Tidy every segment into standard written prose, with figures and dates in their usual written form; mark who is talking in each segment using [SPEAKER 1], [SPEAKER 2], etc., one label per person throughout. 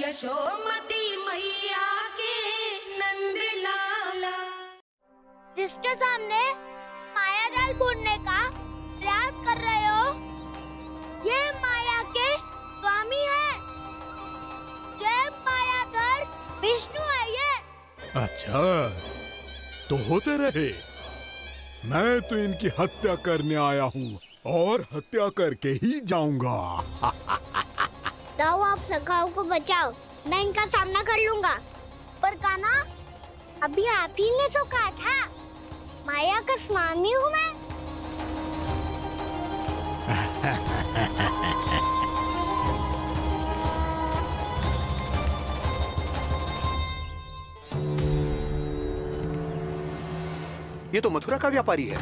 [SPEAKER 1] यशोमती मैया के नंद लाला।
[SPEAKER 2] जिसके सामने माया जाल बूनने का प्रयास कर रहे हो, ये माया के स्वामी है। ये मायाधर विष्णु है ये।
[SPEAKER 3] अच्छा, तो होते रहे। मैं तो इनकी हत्या करने आया हूँ और हत्या करके ही जाऊंगा।
[SPEAKER 2] जाओ आप सखाओ को बचाओ, मैं इनका सामना कर लूंगा। पर कान्हा, अभी आप ही ने तो कहा था माया का स्वामी हूँ मैं।
[SPEAKER 4] ये तो मथुरा का व्यापारी है।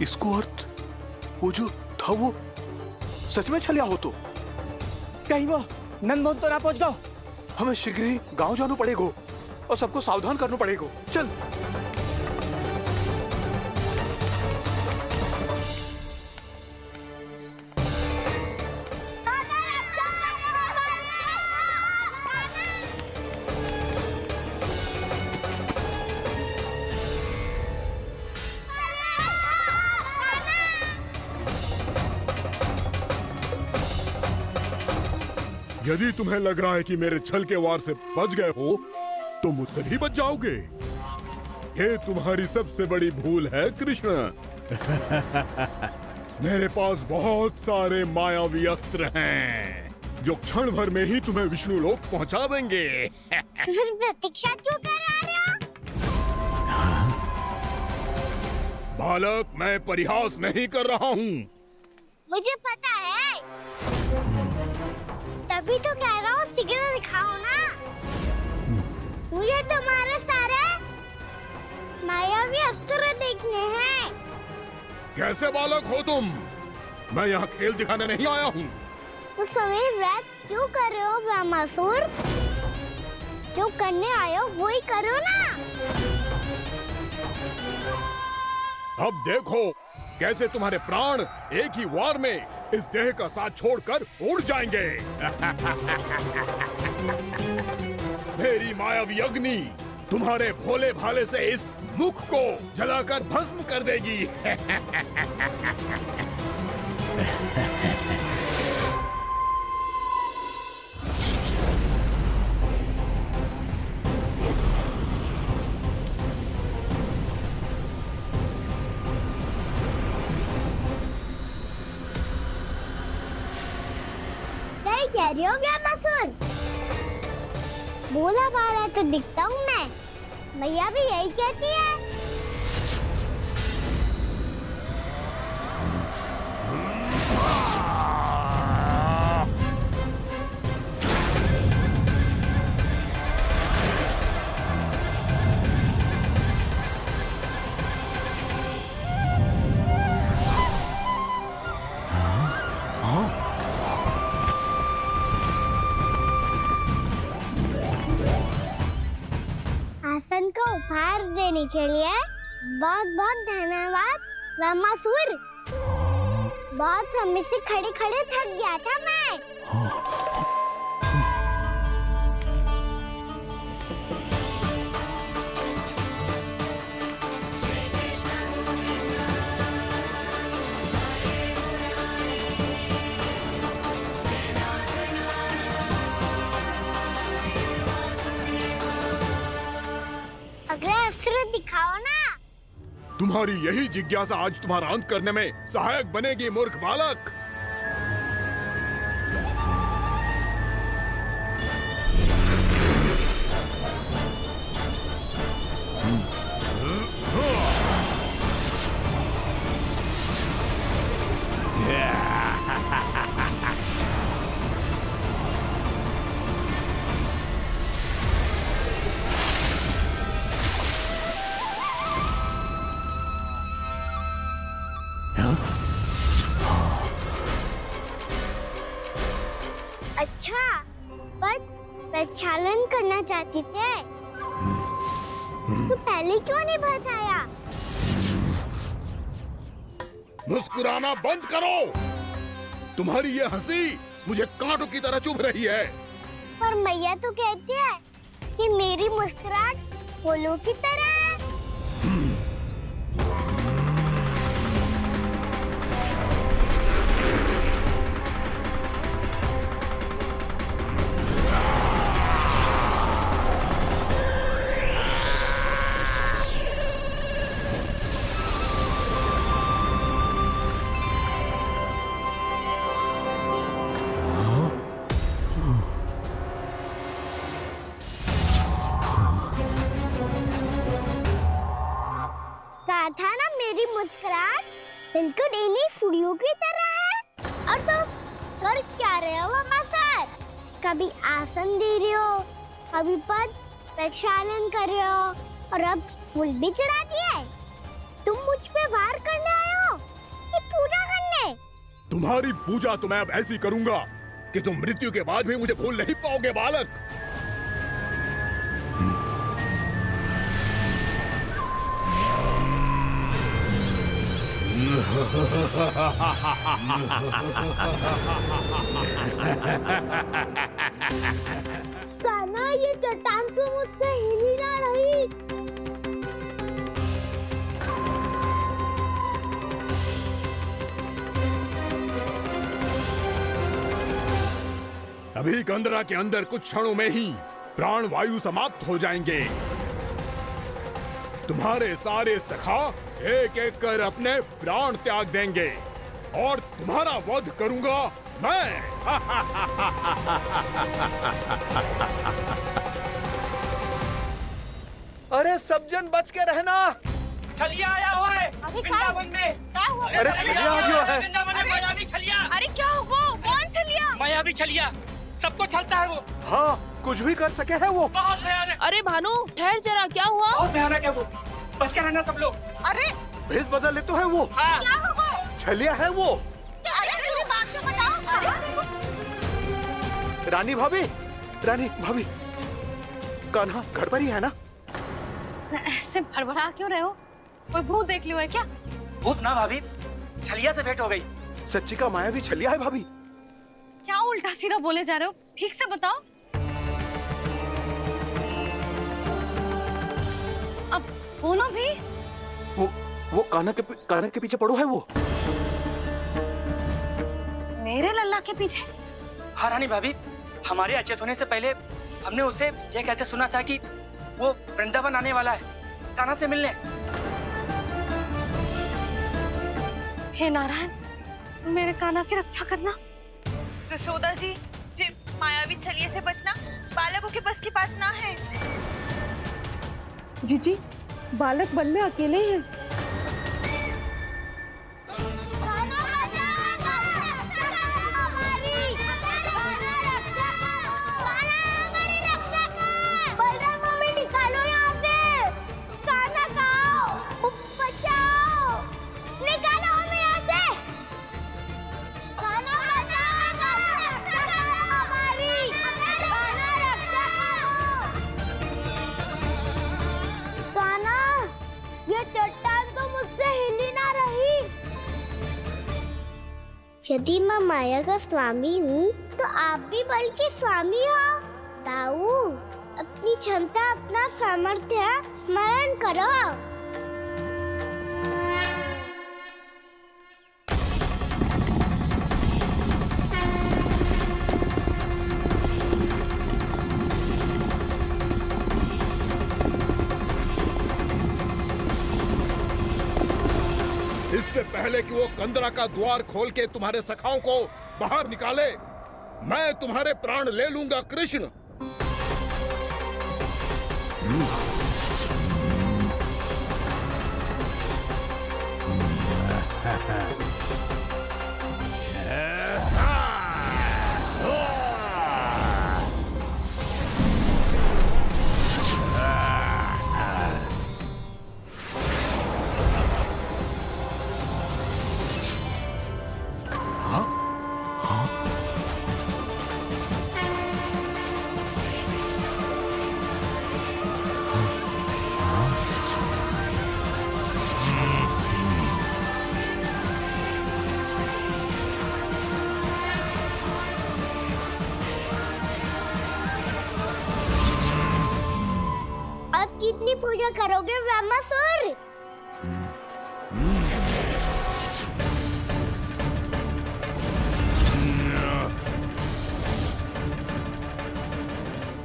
[SPEAKER 4] इसको अर्थ वो जो था वो सच में छलिया हो तो
[SPEAKER 5] कहीं वो नंदमोहन तो ना पहुंच गओ।
[SPEAKER 4] हमें शीघ्र ही गांव जाना पड़ेगा और सबको सावधान करना पड़ेगा। चल।
[SPEAKER 3] यदि तुम्हें लग रहा है कि मेरे छल के वार से बच गए हो, तो मुझसे भी बच जाओगे। ये तुम्हारी सबसे बड़ी भूल है कृष्ण। मेरे पास बहुत सारे मायावी अस्त्र हैं, जो क्षण भर में ही तुम्हें विष्णु लोक पहुंचा देंगे।
[SPEAKER 2] तो फिर प्रतीक्षा क्यों कर रहे हो?
[SPEAKER 3] बालक, मैं परिहास नहीं कर रहा हूँ।
[SPEAKER 2] मुझे पता है, तभी तो कह रहा हूँ शीघ्र दिखाओ ना। मुझे तुम्हारे सारे मायावी अस्त्र देखने हैं।
[SPEAKER 3] कैसे बालक हो तुम? मैं यहाँ खेल दिखाने नहीं आया हूँ।
[SPEAKER 2] उस समय वैद क्यों कर रहे हो ब्रह्मासुर? जो करने आए हो वो ही करो ना।
[SPEAKER 3] अब देखो कैसे तुम्हारे प्राण एक ही वार में इस देह का साथ छोड़कर उड़ जाएंगे। मेरी मायावी अग्नि तुम्हारे भोले भाले से इस मुख को जलाकर भस्म कर देगी।
[SPEAKER 2] नहीं कह रही हो ब्रह्मासुर? भोला भाला तो दिखता हूँ मैं। भैया भी यही कहती है। आसन को उपहार देने के लिए बहुत बहुत धन्यवाद ब्रह्मासुर। बहुत समय से खड़े खड़े थक गया था मैं। अगला अस्त्र दिखाओ ना।
[SPEAKER 3] तुम्हारी यही जिज्ञासा आज तुम्हारा अंत करने में सहायक बनेगी, मूर्ख बालक।
[SPEAKER 2] अच्छा, पर प्रक्षालन करना चाहती थे तो पहले क्यों नहीं बताया?
[SPEAKER 3] मुस्कुराना बंद करो। तुम्हारी ये हंसी मुझे कांटों की तरह चुभ रही है।
[SPEAKER 2] पर मैया तो कहती है कि मेरी मुस्कुराहट फूलों की तरह है। कहा था ना मेरी मुस्कुराहट बिल्कुल इन्हीं फूलों की तरह है। और तुम कर क्या रहे हो मामा सर? कभी आसन दे रहे हो, कभी पद प्रक्षालन कर रहे हो और अब फूल भी चढ़ा दिए। तुम मुझ पे वार करने आए हो कि पूजा करने?
[SPEAKER 3] तुम्हारी पूजा तो मैं अब ऐसी करूंगा कि तुम मृत्यु के बाद भी मुझे भूल नहीं पाओगे बालक।
[SPEAKER 2] कान्हा, ये चट्टान तो मुझसे हिल ही ना रही।
[SPEAKER 3] अभी कंदरा के अंदर कुछ क्षणों में ही प्राण वायु समाप्त हो जाएंगे। तुम्हारे सारे सखा एक एक कर अपने प्राण त्याग देंगे और तुम्हारा वध करूंगा मैं।
[SPEAKER 4] अरे सब जन बच के रहना।
[SPEAKER 6] छलिया आया हुआ है वृंदावन में।
[SPEAKER 4] अरे छलिया आ गया है।
[SPEAKER 6] वृंदावन में मायावी छलिया।
[SPEAKER 1] अरे क्या होगा? कौन छलिया?
[SPEAKER 6] मायावी छलिया सबको छलता है वो।
[SPEAKER 4] हाँ, कुछ भी कर सके है वो।
[SPEAKER 6] बहुत भयानक।
[SPEAKER 1] अरे भानु ठहर जरा, क्या हुआ?
[SPEAKER 6] बहुत भयानक है वो। बच के रहना सब लोग।
[SPEAKER 1] अरे
[SPEAKER 4] भेष बदल ले तो है वो।
[SPEAKER 6] हाँ।
[SPEAKER 1] क्या होगा?
[SPEAKER 4] छलिया है वो।
[SPEAKER 1] अरे पूरी बात तो बताओ।
[SPEAKER 4] रानी भाभी, रानी भाभी, कान्हा घर पर ही है ना?
[SPEAKER 7] ऐसे भड़बड़ा क्यों रहे हो? कोई भूत देख लियो है क्या?
[SPEAKER 6] भूत ना भाभी, छलिया से भेंट हो गई।
[SPEAKER 4] सच्ची का मायावी छलिया है भाभी।
[SPEAKER 7] क्या उल्टा सीधा बोले जा रहे हो? ठीक से बताओ। अब बोलो भी।
[SPEAKER 4] वो कान्हा के पीछे पड़ो है वो।
[SPEAKER 7] मेरे लल्ला के पीछे?
[SPEAKER 6] हाँ रानी भाभी, हमारे अचेत होने से पहले हमने उसे ये कहते सुना था कि वो वृंदावन आने वाला है कान्हा से मिलने।
[SPEAKER 7] हे नारायण, मेरे कान्हा की रक्षा करना।
[SPEAKER 1] जसोदा जी, मायावी छलिए से बचना बालकों के बस की बात ना है।
[SPEAKER 8] जीजी, बालक वन में अकेले हैं।
[SPEAKER 2] यदि मैं माया का स्वामी हूँ तो आप भी बल के स्वामी हो। ताऊ, अपनी क्षमता, अपना सामर्थ्य स्मरण करो।
[SPEAKER 3] इससे पहले कि वो कंदरा का द्वार खोल के तुम्हारे सखाओं को बाहर निकाले, मैं तुम्हारे प्राण ले लूंगा कृष्ण।
[SPEAKER 2] किसकी पूजा करोगे ब्रह्मासुर?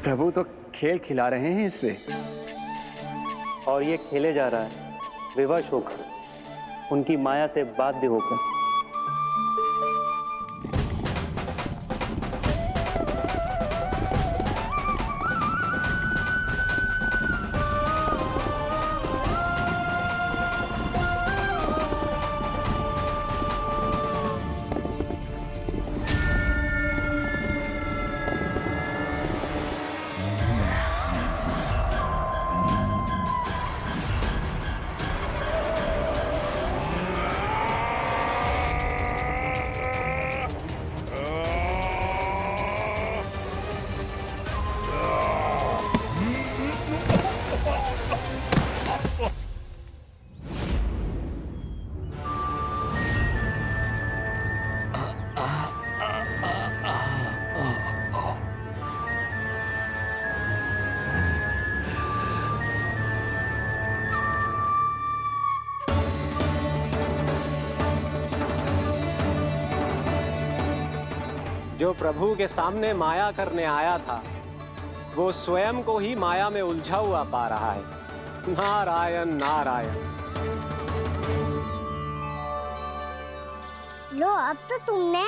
[SPEAKER 5] प्रभु तो खेल खिला रहे हैं इससे, और ये खेले जा रहा है विवश होकर, उनकी माया से बाध्य होकर।
[SPEAKER 9] जो प्रभु के सामने माया करने आया था, वो स्वयं को ही माया में उलझा हुआ पा रहा है। नारायण नारायण।
[SPEAKER 2] लो, अब तो तुमने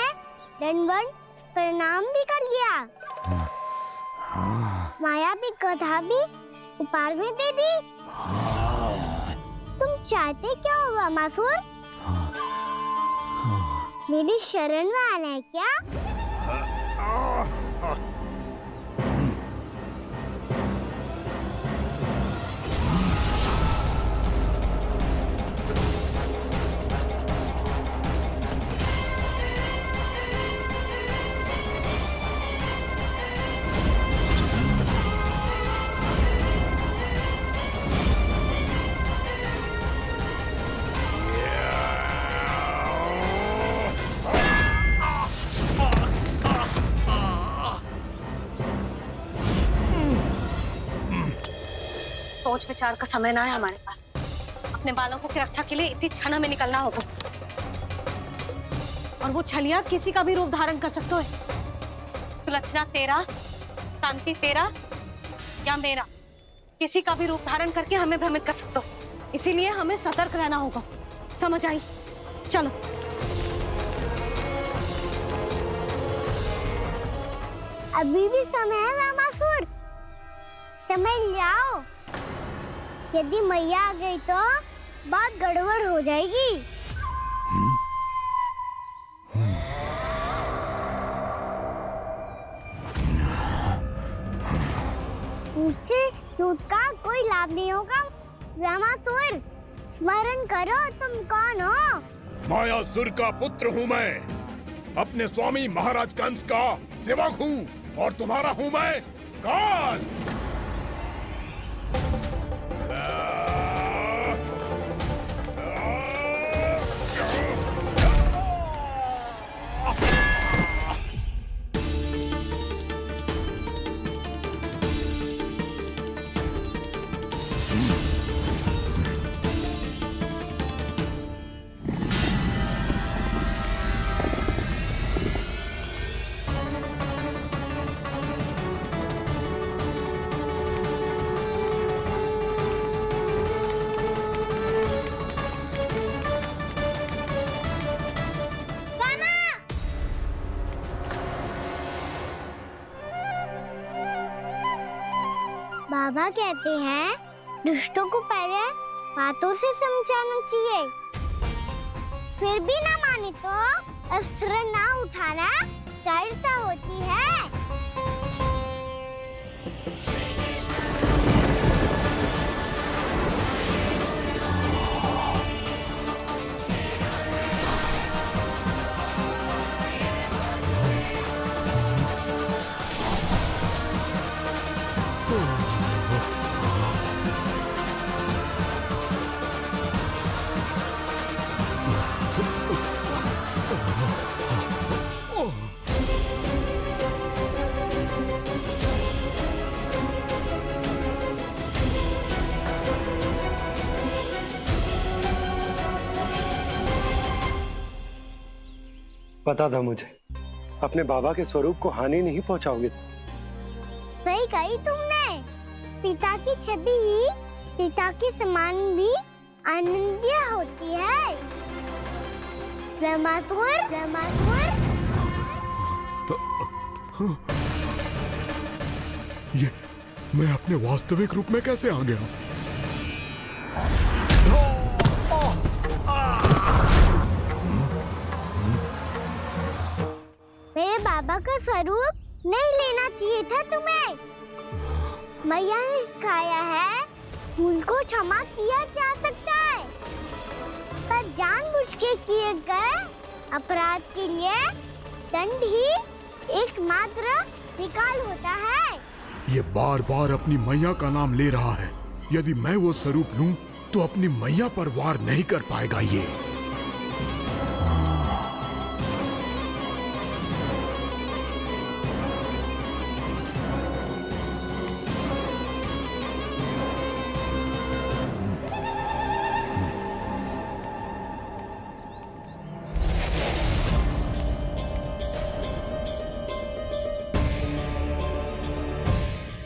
[SPEAKER 2] दंडवत प्रणाम भी कर लिया, माया भी, कथा भी, उपहार भी दे दी। तुम चाहते क्या हो ब्रह्मासुर? मेरी शरण में आना है क्या?
[SPEAKER 7] सोच विचार का समय ना है हमारे पास। अपने बालकों की रक्षा के लिए इसी क्षण में निकलना होगा। और वो छलिया किसी का भी रूप धारण कर सकते हो। सुलक्षणा तेरा, शांति तेरा या मेरा, किसी का भी रूप धारण करके हमें भ्रमित कर सकते हो। इसीलिए हमें सतर्क रहना होगा। समझ आई? चलो।
[SPEAKER 2] अभी भी समय है ब्रह्मासुर, समय लाओ। यदि मैया आ गई तो बात गड़बड़ हो जाएगी। मुझसे झूठ का कोई लाभ नहीं होगा। ब्रह्मासुर, स्मरण करो तुम कौन हो।
[SPEAKER 3] मायासुर का पुत्र हूँ मैं, अपने स्वामी महाराज कंस का सेवक हूँ, और तुम्हारा हूँ मैं काल। बाबा कहते हैं दुष्टों को पहले बातों से समझाना चाहिए, फिर भी ना माने तो अस्त्र ना उठाना कायरता होती है।
[SPEAKER 5] पता था मुझे, अपने बाबा के स्वरूप को हानि नहीं पहुंचाओगे।
[SPEAKER 3] सही कही तुमने। पिता की छवि ही पिता के समान भी आनंदीय होती है। ब्रह्मासुर, ब्रह्मासुर।
[SPEAKER 10] ये मैं अपने वास्तविक रूप में कैसे आ गया?
[SPEAKER 3] मेरे बाबा का स्वरूप नहीं लेना चाहिए था तुम्हें। मैया ने सिखाया है भूल को क्षमा किया जा सकता है, पर जानबूझ के किए गए अपराध के लिए दंड ही एकमात्र निकाल होता है।
[SPEAKER 10] ये बार बार अपनी मैया का नाम ले रहा है। यदि मैं वो स्वरूप लूं तो अपनी मैया पर वार नहीं कर पाएगा ये।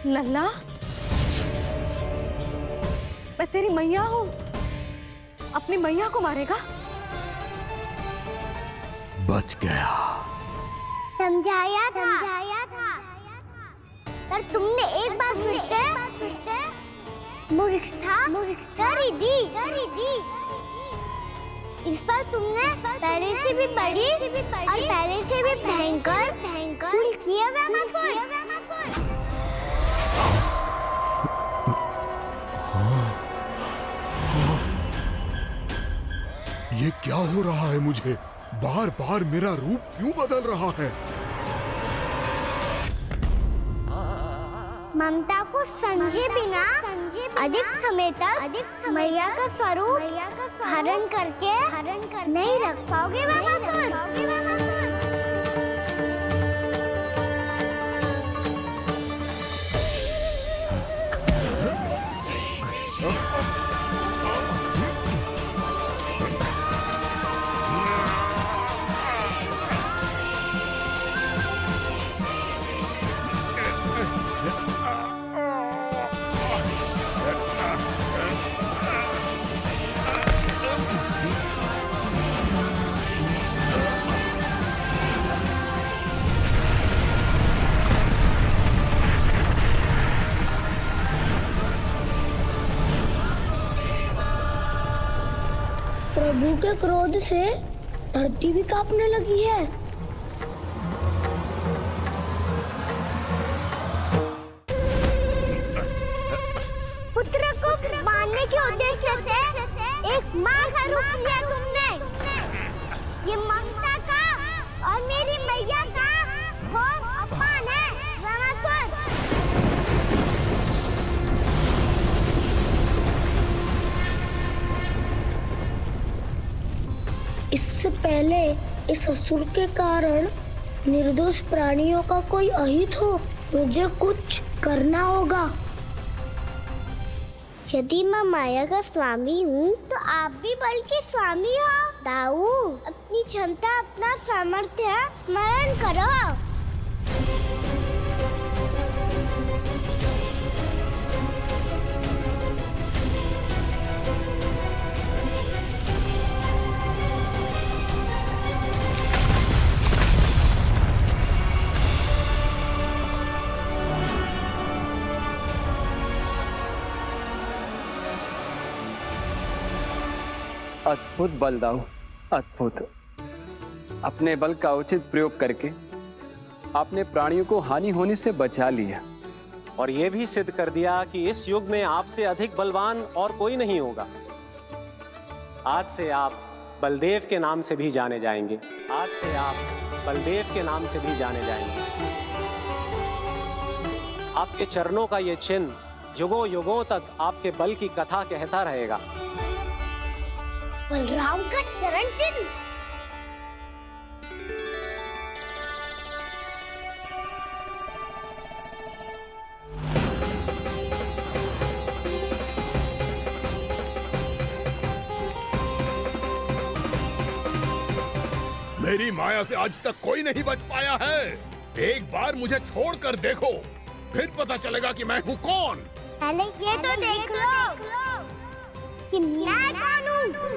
[SPEAKER 7] लल्ला, मैं तेरी मैया हूँ, अपनी मैया को मारेगा?
[SPEAKER 10] बच गया।
[SPEAKER 3] समझाया था, पर तुमने एक बार फिर से मूर्खता कर ही दी। इस पर तुमने पहले से भी बड़ी और पहले से भी भयंकर भूल किया ब्रह्मासुर।
[SPEAKER 10] ये क्या हो रहा है मुझे? बार बार मेरा रूप क्यों बदल रहा है?
[SPEAKER 3] ममता को समझे बिना अधिक समय तक मैया का स्वरूप हरण करके नहीं रख पाओगे ब्रह्मासुर। प्रभु के क्रोध से धरती भी कांपने लगी है। पुत्र को मारने के उद्देश्य से एक माँ का रूप लिया तुमने। ये ममता का और मेरी मैया का घोर अपमान है ब्रह्मासुर। इससे पहले इस असुर के कारण निर्दोष प्राणियों का कोई अहित हो, मुझे कुछ करना होगा। यदि मैं माया का स्वामी हूँ तो आप भी बल के स्वामी हो। दाऊ, अपनी क्षमता, अपना सामर्थ्य स्मरण करो।
[SPEAKER 5] अद्भुत बल दाऊ, अद्भुत। अपने बल का उचित प्रयोग करके आपने प्राणियों को हानि होने से बचा लिया
[SPEAKER 9] और ये भी सिद्ध कर दिया कि इस युग में आपसे अधिक बलवान और कोई नहीं होगा। आज से आप बलदेव के नाम से भी जाने जाएंगे। आज से आप बलदेव के नाम से भी जाने जाएंगे। आपके चरणों का ये चिन्ह युगों युगों तक आपके बल की कथा कहता रहेगा।
[SPEAKER 3] बलराम का चरण चिन्ह।
[SPEAKER 10] मैं मेरी माया से आज तक कोई नहीं बच पाया है। एक बार मुझे छोड़कर देखो, फिर पता चलेगा कि मैं हूँ कौन।
[SPEAKER 3] पहले ये तो देख लो कि मैं कौन हूँ।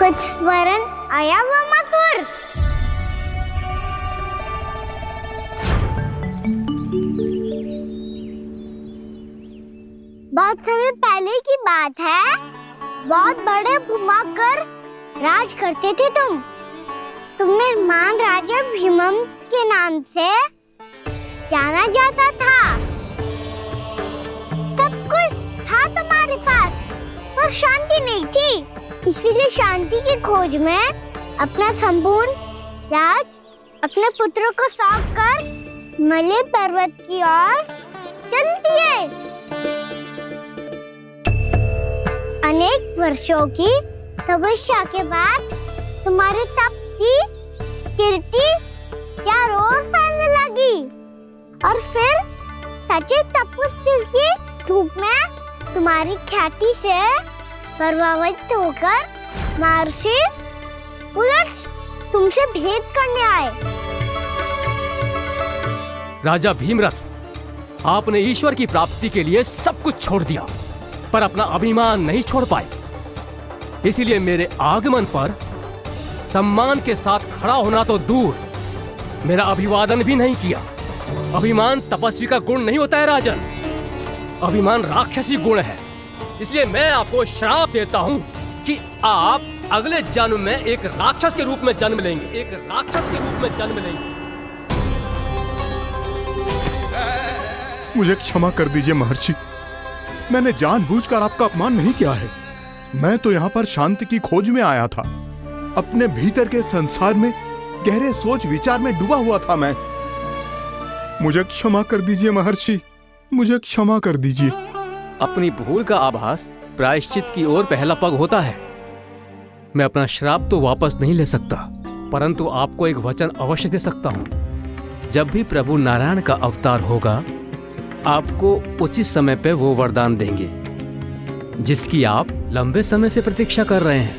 [SPEAKER 3] कुछ वरन आया हुआ मसूर। बहुत समय पहले की बात है, बहुत बड़े भूमाकर राज करते थे तुम्हें महान राजा भीमम के नाम से जाना जाता था। सब कुछ था तुम्हारे पास, पर शांति नहीं थी। इसीलिए शांति की खोज में अपना संपूर्ण राज अपने पुत्रों को सौंप कर मलय पर्वत की ओर चल दिए। अनेक वर्षों की तपस्या के बाद तुम्हारे तप की कीर्ति चारों ओर फैलने लगी और फिर सच्चे तपस्वी के रूप में तुम्हारी ख्याति से प्रभावित होकर महर्षि उलट तुमसे भेंट करने आए।
[SPEAKER 11] राजा भीमरथ, आपने ईश्वर की प्राप्ति के लिए सब कुछ छोड़ दिया, पर अपना अभिमान नहीं छोड़ पाए। इसीलिए मेरे आगमन पर सम्मान के साथ खड़ा होना तो दूर, मेरा अभिवादन भी नहीं किया। अभिमान तपस्वी का गुण नहीं होता है राजन, अभिमान राक्षसी गुण है। इसलिए मैं आपको श्राप देता हूँ कि आप अगले जन्म में एक राक्षस के रूप में जन्म लेंगे, एक राक्षस के रूप में जन्म लेंगे।
[SPEAKER 10] मुझे क्षमा कर दीजिए महर्षि, मैंने जानबूझकर आपका अपमान नहीं किया है। मैं तो यहाँ पर शांति की खोज में आया था। अपने भीतर के संसार में गहरे सोच विचार में डूबा हुआ था मैं। मुझे क्षमा कर दीजिए महर्षि, मुझे क्षमा कर दीजिए।
[SPEAKER 11] अपनी भूल का आभास प्रायश्चित की ओर पहला पग होता है। मैं अपना श्राप तो वापस नहीं ले सकता, परंतु आपको एक वचन अवश्य दे सकता हूँ। जब भी प्रभु नारायण का अवतार होगा, आपको उचित समय पे वो वरदान देंगे जिसकी आप लंबे समय से प्रतीक्षा कर रहे हैं।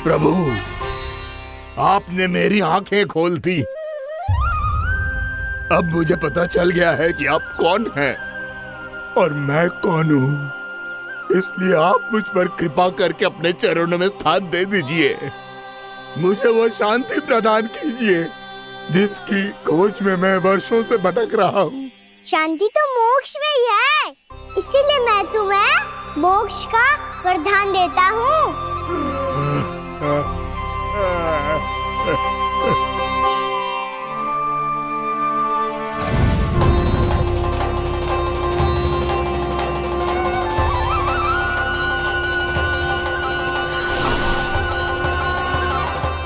[SPEAKER 10] प्रभु, आपने मेरी आंखें खोल दी। अब मुझे पता चल गया है कि आप कौन हैं और मैं कौन हूँ। इसलिए आप मुझ पर कृपा करके अपने चरणों में स्थान दे दीजिए। मुझे वो शांति प्रदान कीजिए जिसकी खोज में मैं वर्षों से भटक रहा हूँ।
[SPEAKER 3] शांति तो मोक्ष में ही है, इसीलिए मैं तुम्हें मोक्ष का वरदान देता हूँ।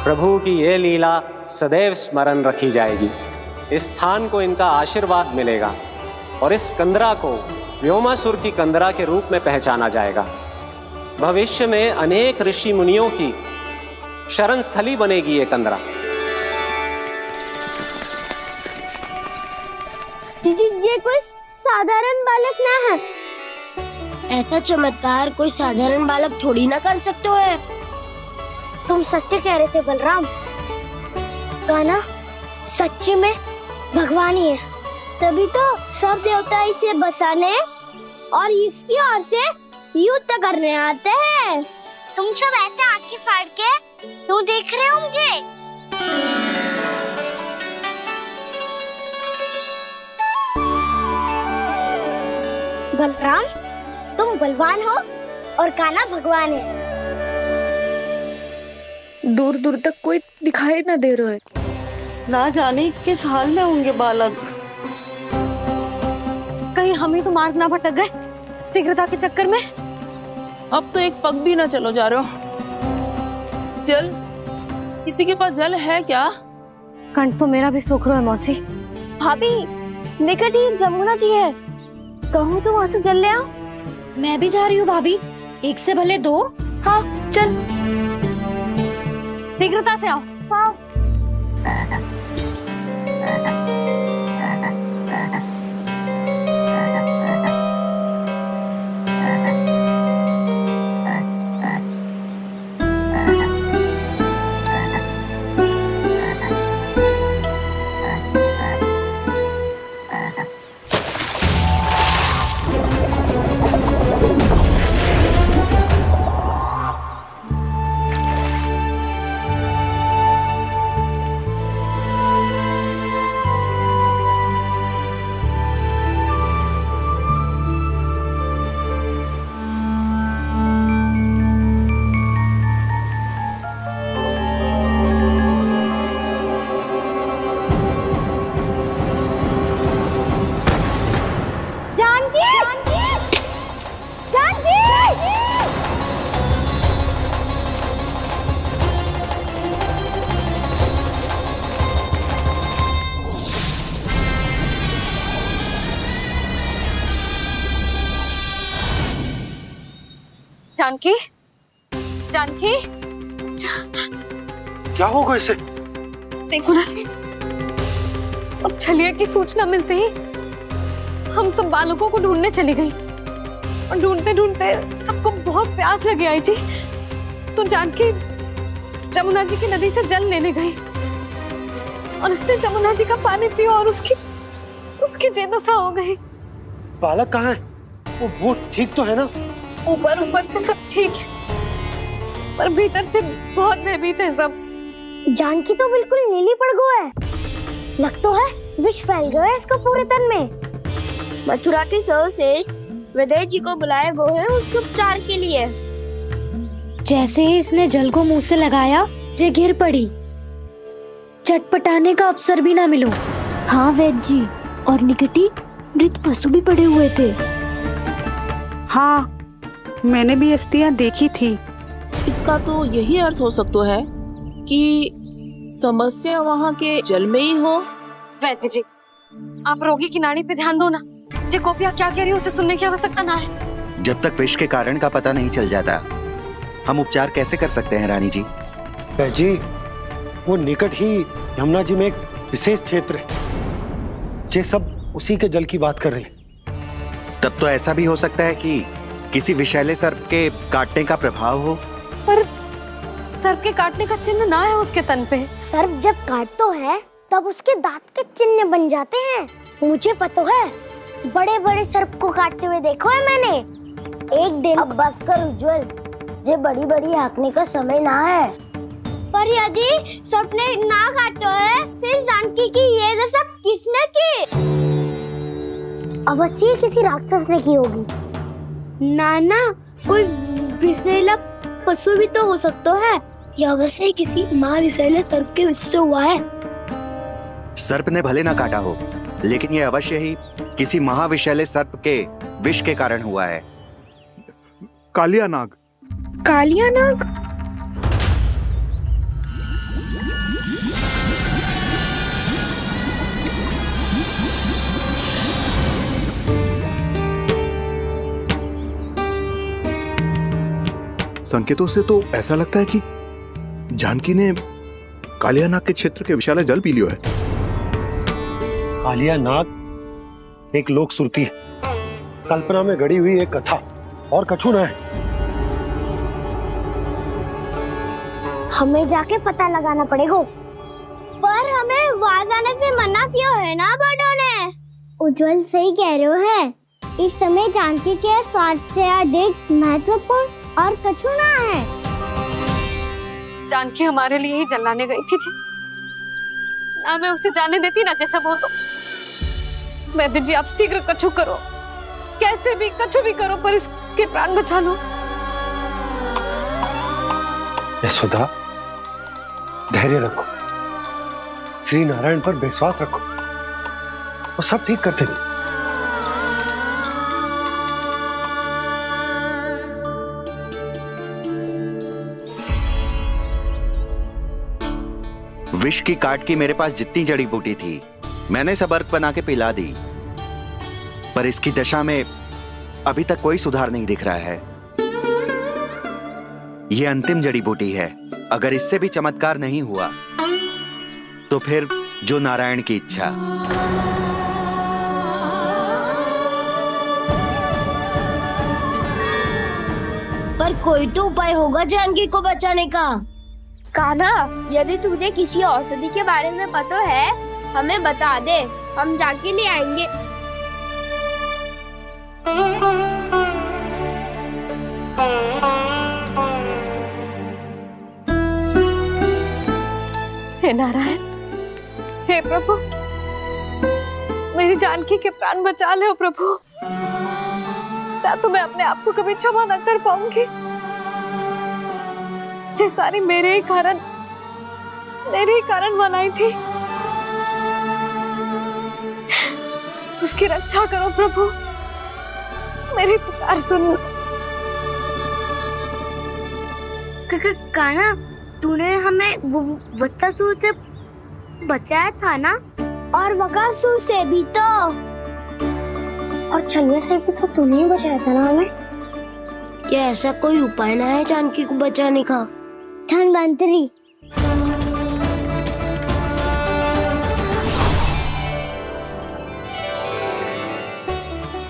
[SPEAKER 9] प्रभु की ये लीला सदैव स्मरण रखी जाएगी। इस स्थान को इनका आशीर्वाद मिलेगा और इस कंदरा को व्योमासुर की कंदरा के रूप में पहचाना जाएगा। भविष्य में अनेक ऋषि मुनियों की शरण स्थली बनेगी ये कंदरा।
[SPEAKER 3] ये कोई साधारण बालक ना है। ऐसा चमत्कार कोई साधारण बालक थोड़ी ना कर सकते है। तुम सत्य कह रहे थे बलराम। कान्हा सच्ची में भगवान ही है। तभी तो सब देवता इसे बसाने और इसकी ओर से युद्ध करने आते हैं। तुम सब ऐसे आंखें फाड़ के क्यों देख रहे हो मुझे? बलराम, तुम बलवान हो और कान्हा भगवान है।
[SPEAKER 8] दूर दूर तक कोई दिखाई ना दे रहा है। ना जाने किस हाल में होंगे बालक।
[SPEAKER 7] कहीं हम ही तो मार्ग ना भटक गए शीघ्रता के चक्कर में।
[SPEAKER 12] अब तो एक पग भी ना चलो जा रहे हो। जल, किसी के पास जल है क्या?
[SPEAKER 7] कंठ तो मेरा भी सूख रहा है मौसी।
[SPEAKER 2] भाभी, निकट ही जमुना जी है, कहूँ तो वहाँ से जल ले आओ। मैं भी जा रही हूँ भाभी, एक से भले दो।
[SPEAKER 12] हाँ चल।
[SPEAKER 7] शीघ्रता से आओ।
[SPEAKER 2] हाँ।
[SPEAKER 7] जानकी, जानकी,
[SPEAKER 4] क्या होगा इसे?
[SPEAKER 7] देखो ना जी, अब छलिया की सूचना मिलते ही हम सब बालकों को ढूंढने चली गई और ढूंढते ढूंढते सबको बहुत प्यास लगी आई जी। तो जानकी जमुना जी की नदी से जल लेने गई और उसने जमुना जी का पानी पिया और उसकी जेदशा हो गई।
[SPEAKER 9] बालक कहाँ है? वो ठीक तो है ना?
[SPEAKER 7] ऊपर से सब ठीक है, पर भीतर से बहुत भयभीत है सब।
[SPEAKER 3] जानकी तो बिल्कुल नीली पड़ गया है। लग तो है विष फैल गया है इसको पूरे तन में।
[SPEAKER 2] मथुरा के सर्वश्रेष्ठ विदेह जी को बुलाए गए हैं उसके उपचार के लिए।
[SPEAKER 3] जैसे ही इसने जल को मुंह से लगाया, ये गिर पड़ी। चटपटाने का अवसर भी ना मिलो। हाँ वैद्य जी, और निकटी मृत पशु भी पड़े हुए थे।
[SPEAKER 8] हाँ, मैंने भी अस्थियां देखी थी।
[SPEAKER 12] इसका तो यही अर्थ हो सकता है कि समस्या वहाँ के जल में ही हो।
[SPEAKER 7] वैद्य जी, आप रोगी की नाड़ी पे ध्यान दो ना। जे गोपिया क्या कह रही है उसे सुनने की आवश्यकता ना है।
[SPEAKER 13] जब तक विष के कारण का पता नहीं चल जाता, हम उपचार कैसे कर सकते हैं रानी जी?
[SPEAKER 9] जी, वो निकट ही यमुना जी में एक विशेष क्षेत्र है। ये सब उसी के जल की बात कर रहे हैं।
[SPEAKER 13] तब तो ऐसा भी हो सकता है कि किसी विषैले सर्प के काटने का प्रभाव हो।
[SPEAKER 7] पर सर्प के काटने का चिन्ह ना है उसके तन पे।
[SPEAKER 3] सर्प जब काटता है तब उसके दांत के चिन्ह बन जाते हैं। मुझे पता है, बड़े बड़े सर्प को काटते हुए देखो है मैंने। एक दिन अब बात कर उज्जवल, ये बड़ी बड़ी हाँकने का समय ना है।
[SPEAKER 2] पर यदि सर्प ने ना काटा है, फिर जानकी की ये दशा किसने की?
[SPEAKER 3] अवश्य किसी राक्षस ने की होगी।
[SPEAKER 2] नाना, कोई विषैला पशु भी तो हो सकता है।
[SPEAKER 3] यह अवश्य किसी महाविषैले सर्प के विष से हुआ है।
[SPEAKER 13] सर्प ने भले ना काटा हो, लेकिन यह अवश्य ही किसी महाविषैले सर्प के विष के कारण हुआ है।
[SPEAKER 10] कालिया नाग।
[SPEAKER 8] कालिया नाग?
[SPEAKER 10] संकेतों से तो ऐसा लगता है कि जानकी ने कालिया नाग के क्षेत्र के विशाल जल पी लियो है।
[SPEAKER 9] कालिया नाग एक लोक सुरती है, कल्पना में गढ़ी हुई एक कथा, और कछु न है।
[SPEAKER 3] हमें जाके पता लगाना पड़ेगा। पर हमें वहाँ जाने से मना क्यों है ना बड़ों ने? उज्जवल सही कह रहे हो है। इस समय जानकी के स्वार्थ से अधिक महत्वपूर्ण और कछु ना है।
[SPEAKER 7] जानकी हमारे लिए ही जलाने गई थी जी, ना मैं उसे जाने देती ना जैसा वो तो। वैद्य जी आप शीघ्र कछु करो, कैसे भी कछु भी करो, पर इसके प्राण बचा लो।
[SPEAKER 14] यशोदा, धैर्य रखो, श्री नारायण पर विश्वास रखो, वो सब ठीक कर देंगे।
[SPEAKER 13] विष की काट की मेरे पास जितनी जड़ी बूटी थी मैंने सब अर्क बना के पिला दी, पर इसकी दशा में अभी तक कोई सुधार नहीं दिख रहा है। यह अंतिम जड़ी बूटी है, अगर इससे भी चमत्कार नहीं हुआ तो फिर जो नारायण की इच्छा।
[SPEAKER 2] पर कोई तो उपाय होगा जानकी को बचाने का। कान्हा, यदि तुझे किसी औषधि के बारे में पता है हमें बता दे, हम जाके ले आएंगे।
[SPEAKER 7] हे नारायण, हे प्रभु, मेरी जानकी के प्राण बचा ले प्रभु। क्या तो मैं अपने आप को कभी क्षमा न कर पाऊंगी। ये सारी मेरे ही कारण बनाई थी। उसकी रक्षा करो प्रभु, मेरी पुकार सुनो।
[SPEAKER 3] कान्हा, तूने हमें वत्सासुर से बचाया था ना? और बकासुर से भी तो, और छलिया से भी तो तूने ही बचाया था ना हमें। क्या ऐसा कोई उपाय ना है जानकी को बचाने का? धन्वंतरी,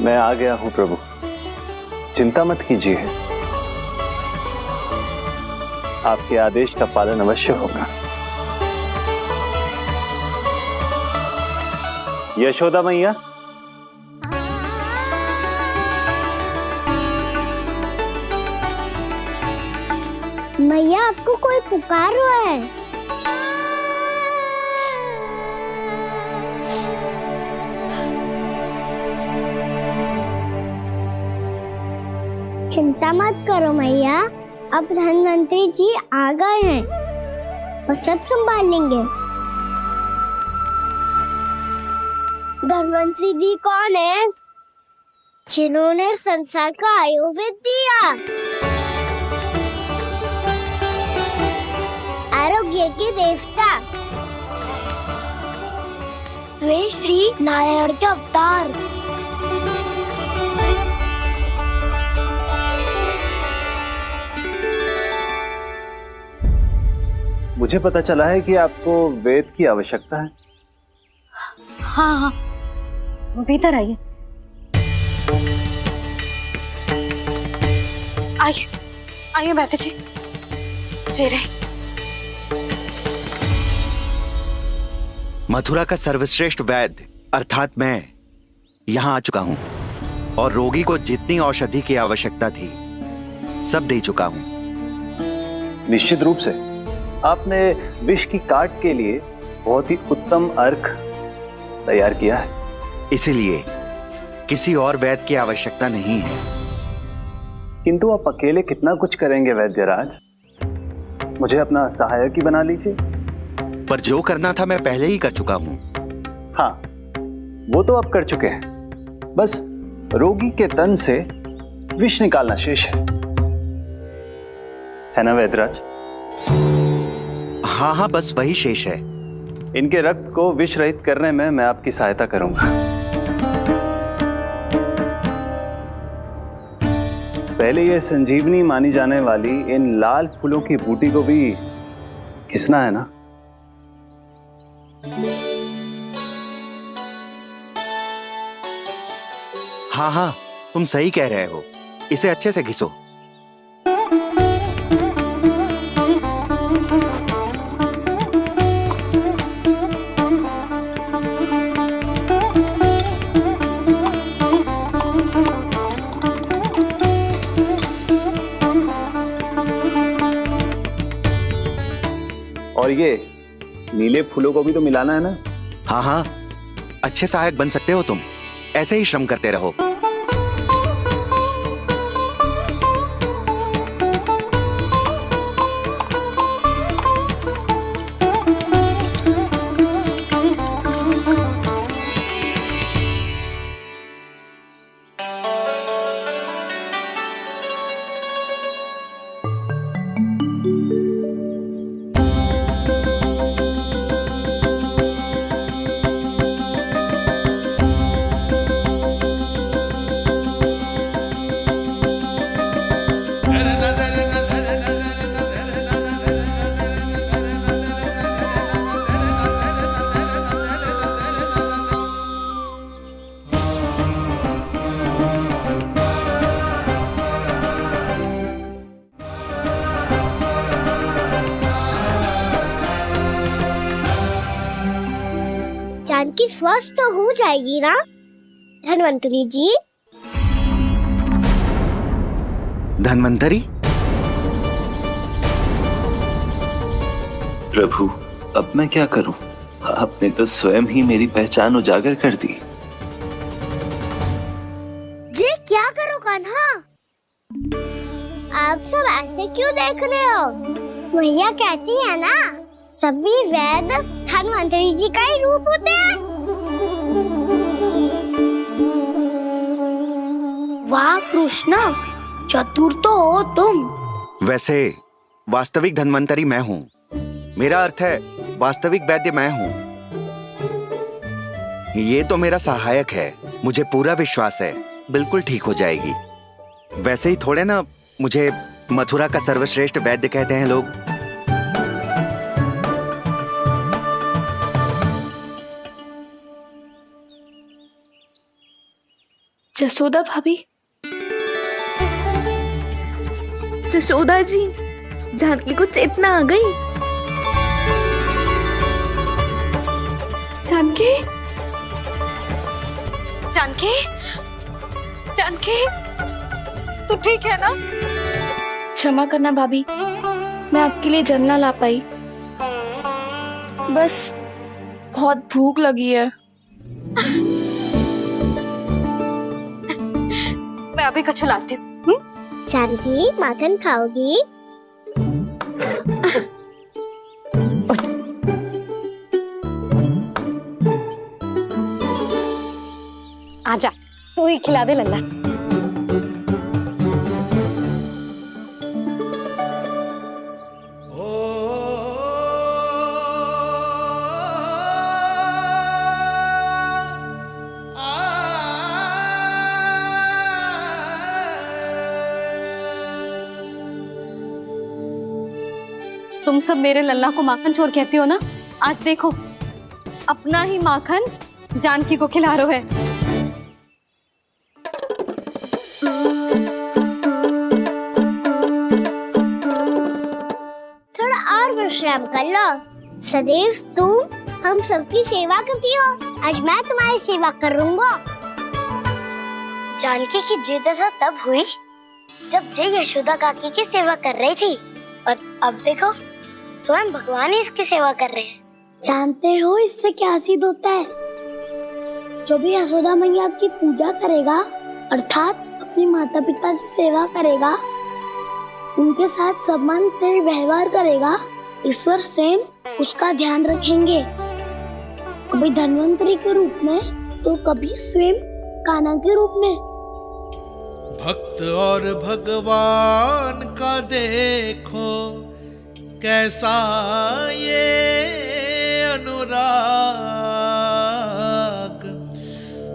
[SPEAKER 5] मैं आ गया हूं प्रभु, चिंता मत कीजिए, आपके आदेश का पालन अवश्य होगा। यशोदा मैया,
[SPEAKER 3] मैया आपको कोई पुकार रहा है। चिंता मत करो मैया, अब धन्वंतरी जी आ गए हैं और सब संभाल लेंगे। धन्वंतरी जी कौन है? जिन्होंने संसार का आयुर्वेद दिया, आरोग्य के देवता, वे श्री नारायण के अवतार।
[SPEAKER 5] मुझे पता चला है कि आपको वेद की आवश्यकता है।
[SPEAKER 7] हाँ हाँ, भीतर आइए। आइए आइए वैद्य जी, जी रहे।
[SPEAKER 13] मथुरा का सर्वश्रेष्ठ वैद्य अर्थात मैं यहाँ आ चुका हूँ और रोगी को जितनी औषधि की आवश्यकता थी सब दे चुका हूँ।
[SPEAKER 5] निश्चित रूप से आपने विष की काट के लिए बहुत ही उत्तम अर्क तैयार किया है,
[SPEAKER 13] इसीलिए किसी और वैद्य की आवश्यकता नहीं है।
[SPEAKER 5] किंतु आप अकेले कितना कुछ करेंगे वैद्यराज, मुझे अपना सहायक ही बना लीजिए।
[SPEAKER 13] पर जो करना था मैं पहले ही कर चुका हूँ।
[SPEAKER 5] हाँ, वो तो आप कर चुके हैं, बस रोगी के तन से विष निकालना शेष है ना वैद्यराज?
[SPEAKER 13] हाँ हाँ, बस वही शेष है।
[SPEAKER 5] इनके रक्त को विष रहित करने में मैं आपकी सहायता करूंगा। पहले ये संजीवनी मानी जाने वाली इन लाल फूलों की बूटी को भी घिसना है ना?
[SPEAKER 13] हाँ हाँ, तुम सही कह रहे हो, इसे अच्छे से घिसो। और ये नीले फूलों को भी तो मिलाना है ना? हाँ हाँ, अच्छे सहायक बन सकते हो तुम, ऐसे ही श्रम करते रहो।
[SPEAKER 3] जानकी स्वस्थ तो हो जाएगी ना धन्वंतरी जी?
[SPEAKER 13] धन्वंतरी?
[SPEAKER 15] प्रभु, अब मैं क्या करूं? आपने तो स्वयं ही मेरी पहचान उजागर कर दी।
[SPEAKER 3] जी क्या करो कान्हा? आप सब ऐसे क्यों देख रहे हो? मैया कहती है ना, सभी वेद धन्वंतरी जी का ही रूप होते हैं। वाह कृष्णा, चतुर तो हो तुम।
[SPEAKER 13] वैसे वास्तविक धन्वंतरी मैं हूँ। मेरा अर्थ है वास्तविक वैद्य मैं हूँ। ये तो मेरा सहायक है, मुझे पूरा विश्वास है बिल्कुल ठीक हो जाएगी। वैसे ही थोड़े ना मुझे मथुरा का सर्वश्रेष्ठ वैद्य कहते हैं लोग।
[SPEAKER 12] जसोदा भाभी।
[SPEAKER 8] जसोदा जी, जानकी को चेतना आ गई।
[SPEAKER 7] जानकी, जानकी, जानकी, तू ठीक है ना?
[SPEAKER 12] क्षमा करना भाभी, मैं आपके लिए जल ना ला पाई। बस बहुत भूख लगी है।
[SPEAKER 7] मैं अभी कछु लाती हूँ।
[SPEAKER 3] जानकी माखन खाओगी?
[SPEAKER 7] आजा, तू ही खिला दे लल्ला। तुम सब मेरे लल्ला को माखन चोर कहती हो ना? आज देखो, अपना ही माखन जानकी को खिला रहे है।
[SPEAKER 3] थोड़ा और विश्राम कर लो। सदैव तुम हम सबकी सेवा करती हो, आज मैं तुम्हारी सेवा करूंगा। जानकी की जिद दशा तब हुई जब जय यशोदा काकी की सेवा कर रही थी, और अब देखो स्वयं भगवान ही इसकी सेवा कर रहे हैं। जानते हो इससे क्या सिद्ध होता है? जो भी यशोदा मैया की पूजा करेगा, अर्थात अपने माता पिता की सेवा करेगा, उनके साथ सम्मान से व्यवहार करेगा, ईश्वर स्वयं उसका ध्यान रखेंगे। कभी धन्वंतरी के रूप में तो कभी स्वयं कान्हा के रूप में।
[SPEAKER 16] भक्त और भगवान का देखो कैसा ये अनुराग,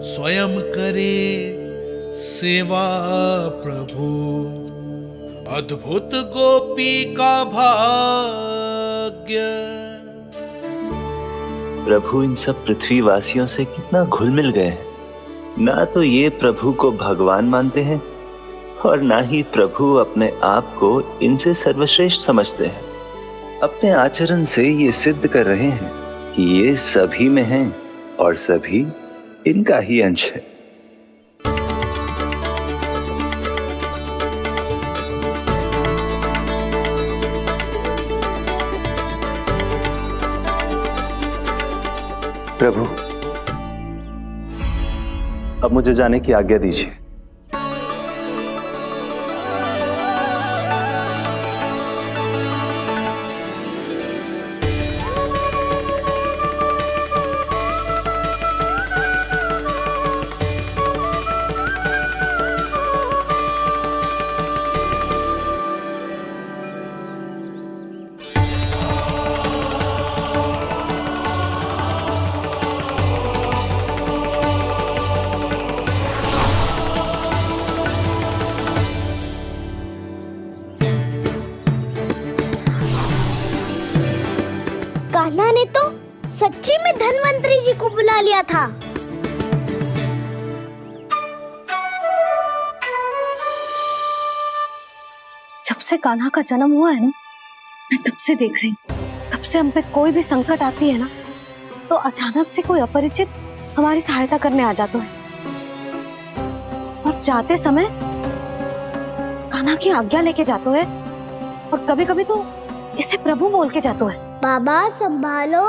[SPEAKER 16] स्वयं करे सेवा प्रभु, अद्भुत गोपी का भाग्य।
[SPEAKER 15] प्रभु इन सब पृथ्वीवासियों से कितना घुल मिल गए हैं। ना तो ये प्रभु को भगवान मानते हैं और ना ही प्रभु अपने आप को इनसे सर्वश्रेष्ठ समझते हैं। अपने आचरण से ये सिद्ध कर रहे हैं कि ये सभी में हैं और सभी इनका ही अंश है। प्रभु, अब मुझे जाने की आज्ञा दीजिए।
[SPEAKER 3] कान्हा ने तो सच्ची में धन्वंतरी जी को बुला लिया था।
[SPEAKER 7] जब से कान्हा का जन्म हुआ है ना, मैं तब से देख रही हूँ, तब से हम पे कोई भी संकट आती है ना, तो अचानक से कोई अपरिचित हमारी सहायता करने आ जाता है, और जाते समय कान्हा की आज्ञा लेके जाते है, और कभी कभी तो इसे प्रभु बोल के जाते है।
[SPEAKER 3] बाबा संभालो।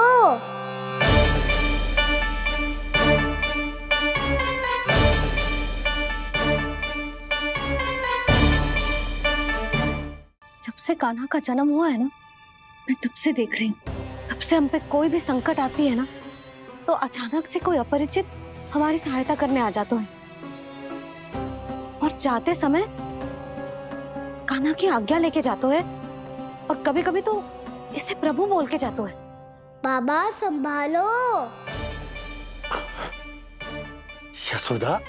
[SPEAKER 7] जब से कान्हा का जन्म हुआ है ना, मैं तब से देख रही हूँ, तब से हम पे कोई भी संकट आती है ना, तो अचानक से कोई अपरिचित हमारी सहायता करने आ जाता है, और जाते समय कान्हा की आज्ञा लेके जाते है, और कभी कभी तो इसे प्रभु बोल के जाते है।
[SPEAKER 3] बाबा संभालो।
[SPEAKER 14] यशोदा,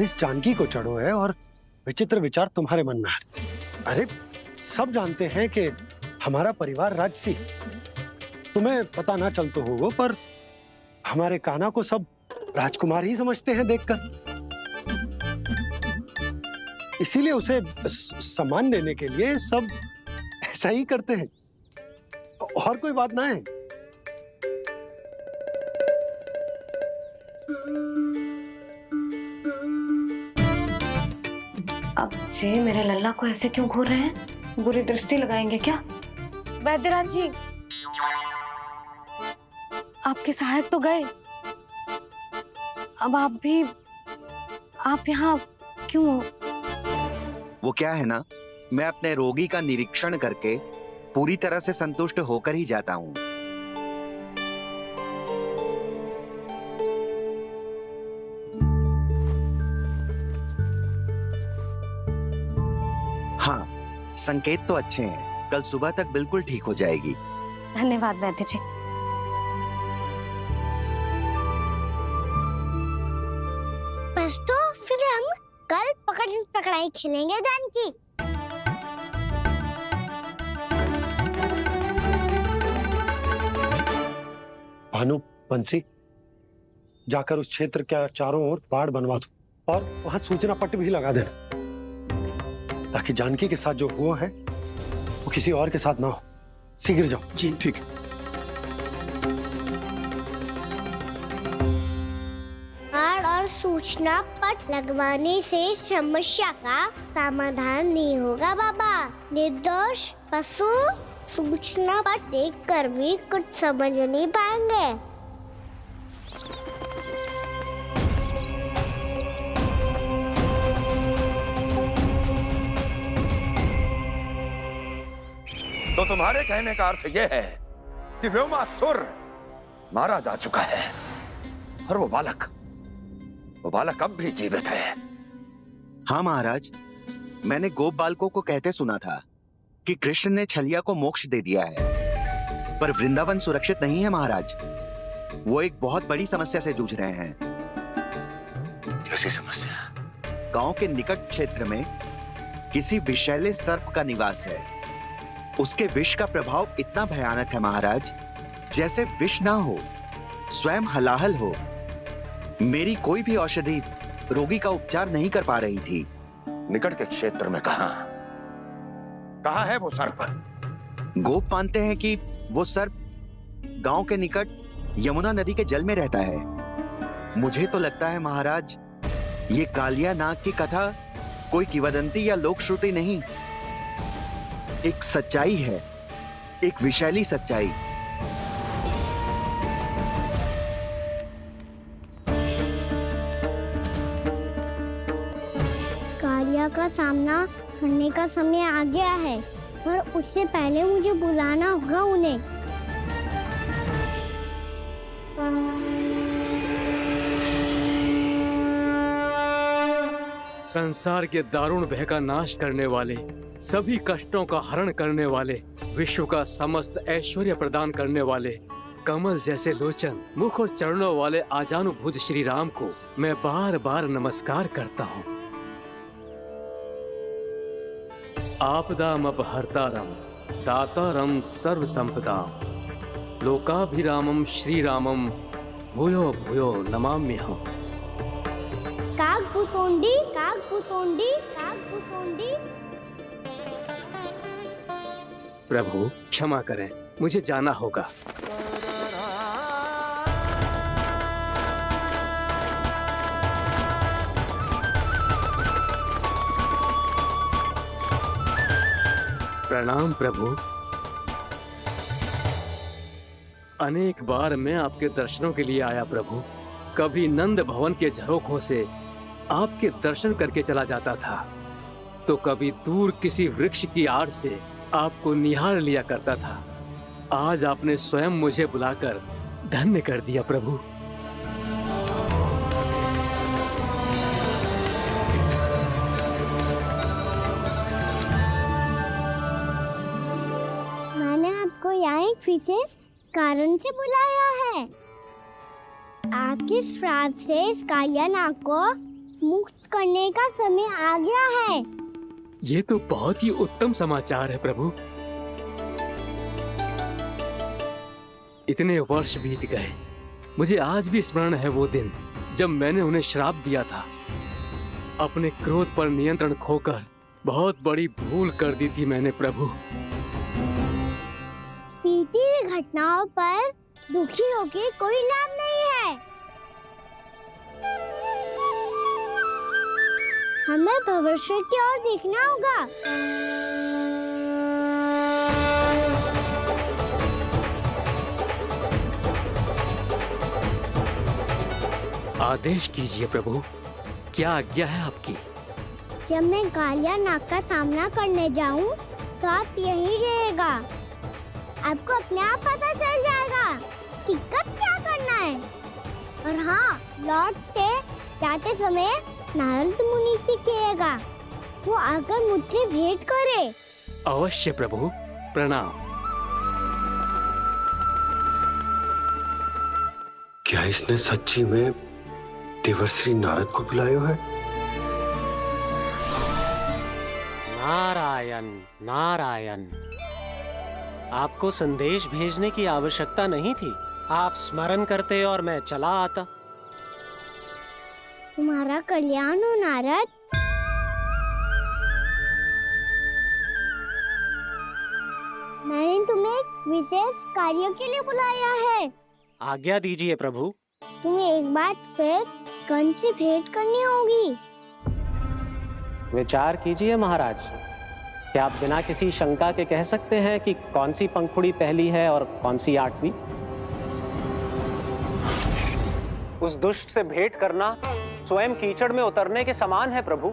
[SPEAKER 14] इस जानकी को चढ़ो है और विचित्र विचार तुम्हारे मन में है। अरे सब जानते हैं कि हमारा परिवार राजसी, तुम्हें पता ना चलता हो वो, पर हमारे कान्हा को सब राजकुमार ही समझते हैं देखकर, इसीलिए उसे सम्मान देने के लिए सब ऐसा ही करते हैं, और कोई बात ना है।
[SPEAKER 7] अब जे मेरे लल्ला को ऐसे क्यों घूर रहे हैं? बुरी दृष्टि लगाएंगे क्या? वैद्यराज जी, आपके सहायक तो गए, अब आप यहाँ क्यों?
[SPEAKER 13] वो क्या है ना, मैं अपने रोगी का निरीक्षण करके पूरी तरह से संतुष्ट होकर ही जाता हूँ। हाँ, संकेत तो अच्छे हैं, कल सुबह तक बिल्कुल ठीक हो जाएगी।
[SPEAKER 7] धन्यवाद वैद्य जी।
[SPEAKER 3] बस तो फिर हम कल पकड़न पकड़ाई खेलेंगे जानकी।
[SPEAKER 14] भानु, बंसी, जाकर उस क्षेत्र के चारों ओर बाड़ बनवा दो और वहां सूचना पट्ट भी लगा देना, ताकि जानकी के साथ जो हुआ है वो किसी और के साथ ना हो। शीघ्र जाओ।
[SPEAKER 4] जी ठीक है।
[SPEAKER 3] बाड़ और सूचना पट लगवाने से समस्या का समाधान नहीं होगा बाबा। निर्दोष पशु सूचना पट देखकर भी कुछ समझ नहीं पाएंगे।
[SPEAKER 17] तो तुम्हारे कहने का अर्थ यह है कि व्योमासुर मारा जा चुका है और वो बालक अब भी जीवित है।
[SPEAKER 13] हाँ महाराज, मैंने गोप बालकों को कहते सुना था कि कृष्ण ने छलिया को मोक्ष दे दिया है, पर वृंदावन सुरक्षित नहीं है महाराज। वो एक बहुत बड़ी समस्या से जूझ रहे हैं।
[SPEAKER 17] कैसी समस्या?
[SPEAKER 13] गांव के निकट क्षेत्र में किसी विषैले सर्प का निवास है। उसके विष का प्रभाव इतना भयानक है महाराज, जैसे विष ना हो, स्वयं हलाहल हो। मेरी कोई भी औषधि रोगी का उपचार नहीं कर पा रही थी।
[SPEAKER 17] निकट के क्षेत्र में कहाँ है वो सर्प?
[SPEAKER 13] गोप मानते हैं कि वो सर्प गांव के निकट यमुना नदी के जल में रहता है। मुझे तो लगता है महाराज, ये कालिया नाग की कथा कोई किंवदंती या लोक श्रुति नहीं, एक सच्चाई है, एक विषैली सच्चाई।
[SPEAKER 3] सामना करने का समय आ गया है, पर उससे पहले मुझे बुलाना होगा उन्हें।
[SPEAKER 11] संसार के दारुण भय का नाश करने वाले, सभी कष्टों का हरण करने वाले, विश्व का समस्त ऐश्वर्य प्रदान करने वाले, कमल जैसे लोचन, मुख और चरणों वाले आजानुभुज श्री राम को मैं बार बार नमस्कार करता हूँ। आपदामपहर्तारम दातारम सर्व संपदाम लोकाभिरामम श्री रामम भूयो भूयो नमाम्यहम्।
[SPEAKER 3] कागभूसोंडी, कागभूसोंडी, कागभूसोंडी।
[SPEAKER 11] प्रभु क्षमा करें, मुझे जाना होगा। प्रणाम प्रभु। अनेक बार मैं आपके दर्शनों के लिए आया प्रभु। कभी नंद भवन के झरोखों से आपके दर्शन करके चला जाता था, तो कभी दूर किसी वृक्ष की आड़ से आपको निहार लिया करता था। आज आपने स्वयं मुझे बुलाकर धन्य कर दिया प्रभु।
[SPEAKER 3] मैंने आपको यहाँ एक विशेष कारण से बुलाया है। आपके श्राप से इस कालियानाग को मुक्त करने का समय आ गया है।
[SPEAKER 11] ये तो बहुत ही उत्तम समाचार है प्रभु। इतने वर्ष बीत गए, मुझे आज भी स्मरण है वो दिन जब मैंने उन्हें श्राप दिया था। अपने क्रोध पर नियंत्रण खोकर बहुत बड़ी भूल कर दी थी मैंने प्रभु।
[SPEAKER 3] बीती हुई घटनाओं पर दुखी होके कोई लाभ नहीं है। हमें भविष्य की ओर देखना होगा।
[SPEAKER 11] आदेश कीजिए प्रभु, क्या आज्ञा है आपकी?
[SPEAKER 3] जब मैं कालियानाग का सामना करने जाऊं, तो आप यही रहेगा। आपको अपने आप पता चल जाएगा कि कब क्या करना है। और हाँ, लौटते जाते समय नारद मुनि से कहिएगा, वो आकर मुझसे भेंट करे।
[SPEAKER 11] अवश्य प्रभु, प्रणाम।
[SPEAKER 14] क्या इसने सच्ची में देवर्षि नारद को बुलाया है?
[SPEAKER 9] नारायण नारायण। आपको संदेश भेजने की आवश्यकता नहीं थी। आप स्मरण करते और मैं चला आता।
[SPEAKER 3] तुम्हारा कल्याण हो नारद। मैंने तुम्हें एक विशेष कार्य के लिए बुलाया है।
[SPEAKER 9] आज्ञा दीजिए प्रभु।
[SPEAKER 3] तुम्हें एक बार फिर कंस से भेंट करनी होगी।
[SPEAKER 9] विचार कीजिए महाराज। क्या आप बिना किसी शंका के कह सकते हैं कि कौन सी पंखुड़ी पहली है और कौन सी आठवीं? उस दुष्ट से भेंट करना स्वयं कीचड़ में उतरने के समान है प्रभु।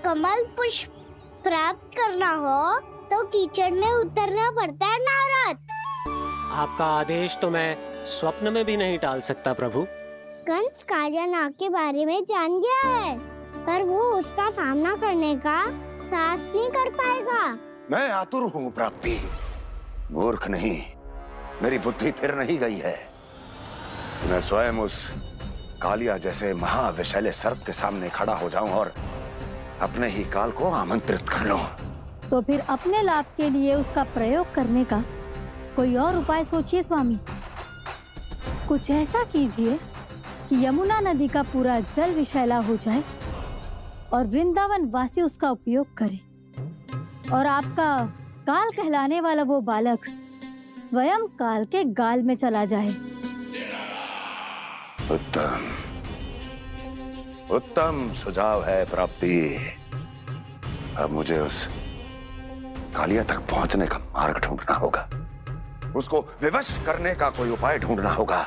[SPEAKER 3] कमल पुष्प प्राप्त करना हो तो कीचड़ में उतरना पड़ता है नारद।
[SPEAKER 9] आपका आदेश तो मैं स्वप्न में भी नहीं टाल सकता प्रभु।
[SPEAKER 3] कंस कालियानाग के बारे में जान गया है, पर वो उसका सामना करने का साहस नहीं कर पाएगा।
[SPEAKER 17] मैं आतुर हूँ प्राप्ति, मूर्ख नहीं। मेरी बुद्धि फिर नहीं गई है। मैं स्वयं उस कालिया जैसे महाविषैले सर्प के सामने खड़ा हो जाऊं और अपने ही काल को आमंत्रित कर लूं।
[SPEAKER 18] तो फिर अपने लाभ के लिए उसका प्रयोग करने का कोई और उपाय सोचिए स्वामी। कुछ ऐसा कीजिए कि यमुना नदी का पूरा जल विषैला हो जाए और वृंदावन वासी उसका उपयोग करे, और आपका काल कहलाने वाला वो बालक स्वयं काल के गाल में चला जाए।
[SPEAKER 17] उत्तम उत्तम सुझाव है प्राप्ति। अब मुझे उस कालिया तक पहुंचने का मार्ग ढूंढना होगा। उसको विवश करने का कोई उपाय ढूंढना होगा,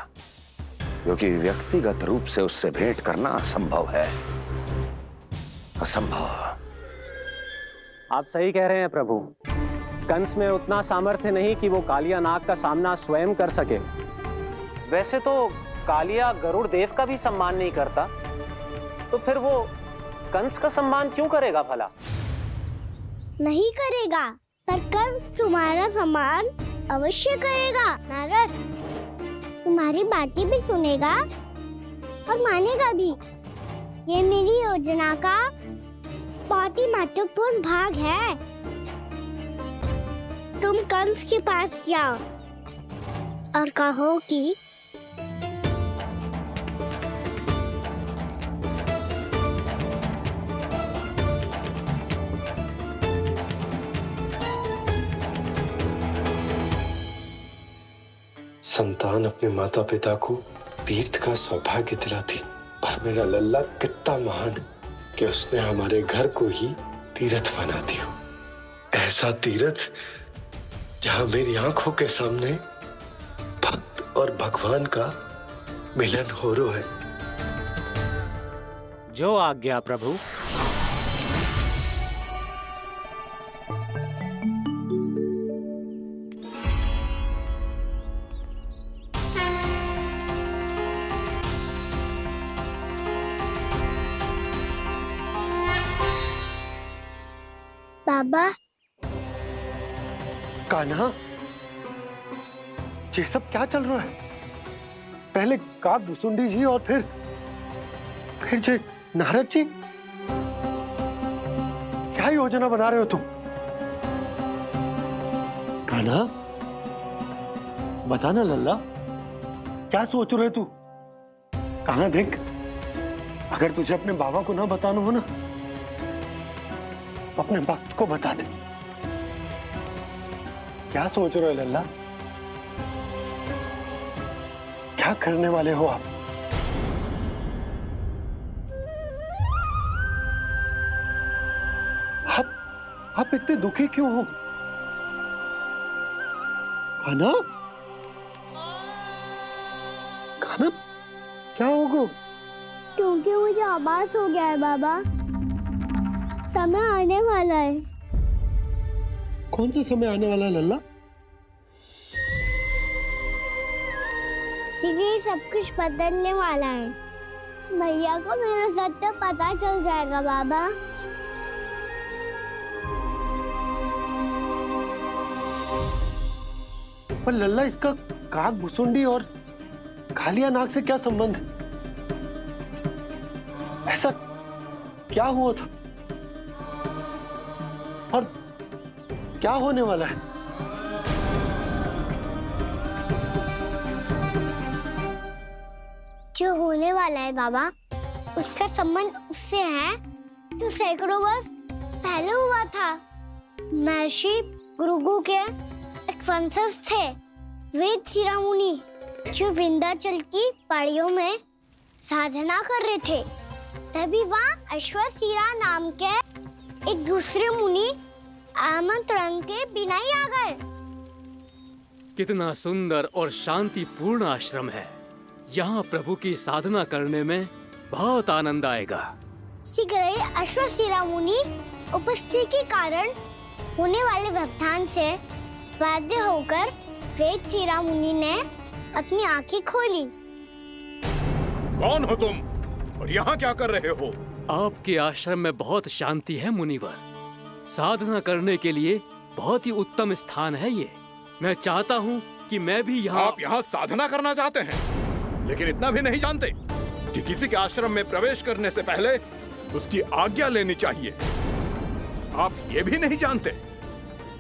[SPEAKER 17] क्योंकि व्यक्तिगत रूप से उससे भेंट करना असंभव है। असंभव।
[SPEAKER 9] आप सही कह रहे हैं प्रभु। कंस में उतना सामर्थ्य नहीं कि वो कालिया नाग का सामना स्वयं कर सके। वैसे तो कालिया गरुड़ देव का भी सम्मान नहीं करता, तो फिर वो कंस का सम्मान क्यों करेगा भला?
[SPEAKER 3] नहीं करेगा, पर कंस तुम्हारा सम्मान अवश्य करेगा। नारद तुम्हारी बातें भी सुनेगा और मानेगा भी। ये मेरी योजना का बहुत ही महत्वपूर्ण भाग है। तुम कंस के पास जाओ और कहो कि
[SPEAKER 14] संतान अपने माता पिता को तीर्थ का सौभाग्य दिलाती, और मेरा लल्ला कितना महान कि उसने हमारे घर को ही तीर्थ बना दिया। ऐसा तीर्थ जहां मेरी आंखों के सामने भक्त और भगवान का मिलन हो रहा है।
[SPEAKER 9] जो आज्ञा प्रभु।
[SPEAKER 3] बाबा,
[SPEAKER 14] कान्हा, ये सब क्या चल रहा है? पहले काग भुसुंडी जी और फिर जे नारद जी। क्या योजना बना रहे हो तुम? कान्हा, बताना लल्ला, क्या सोच रहे तू? कान्हा देख, अगर तुझे अपने बाबा को ना बताना हो ना, अपने भक्त को बता दे। क्या सोच रहे हो लल्ला? क्या करने वाले हो आप? आप इतने दुखी क्यों हो? खाना? खाना? क्या होगा?
[SPEAKER 3] क्योंकि मुझे आभास हो गया है बाबा, समय आने वाला है।
[SPEAKER 14] कौन सा समय आने वाला है लल्ला?
[SPEAKER 3] शीघ्र ही सब कुछ बदलने वाला है। भैया को मेरा सत्य पता चल जाएगा बाबा।
[SPEAKER 14] पर लल्ला, इसका काग भुसुंडी और कालिया नाग से क्या संबंध है? ऐसा क्या हुआ था और क्या होने वाला है?
[SPEAKER 3] जो होने वाला है बाबा, उसका संबंध उससे है जो सैकड़ों वर्ष पहले हुआ था। महर्षि भृगु के एक वंशज थे वेद शिरोमणि, जो विंध्याचल की पहाड़ियों में साधना कर रहे थे। तभी वहाँ अश्वशिरा नाम के एक दूसरे मुनि आमंत्रण के बिना ही आ गए।
[SPEAKER 11] कितना सुंदर और शांतिपूर्ण आश्रम है। यहाँ प्रभु की साधना करने में बहुत आनंद आएगा।
[SPEAKER 3] शीघ्र ही अश्वशिरा मुनि उपस्थिति के कारण होने वाले व्यवधान से बाध्य होकर वेद शिरोमणि ने अपनी आंखें खोली।
[SPEAKER 10] कौन हो तुम और यहाँ क्या कर रहे हो?
[SPEAKER 11] आपके आश्रम में बहुत शांति है मुनिवर। साधना करने के लिए बहुत ही उत्तम स्थान है ये। मैं चाहता हूँ कि मैं भी यहाँ।
[SPEAKER 10] आप यहाँ साधना करना चाहते हैं, लेकिन इतना भी नहीं जानते कि किसी के आश्रम में प्रवेश करने से पहले उसकी आज्ञा लेनी चाहिए। आप ये भी नहीं जानते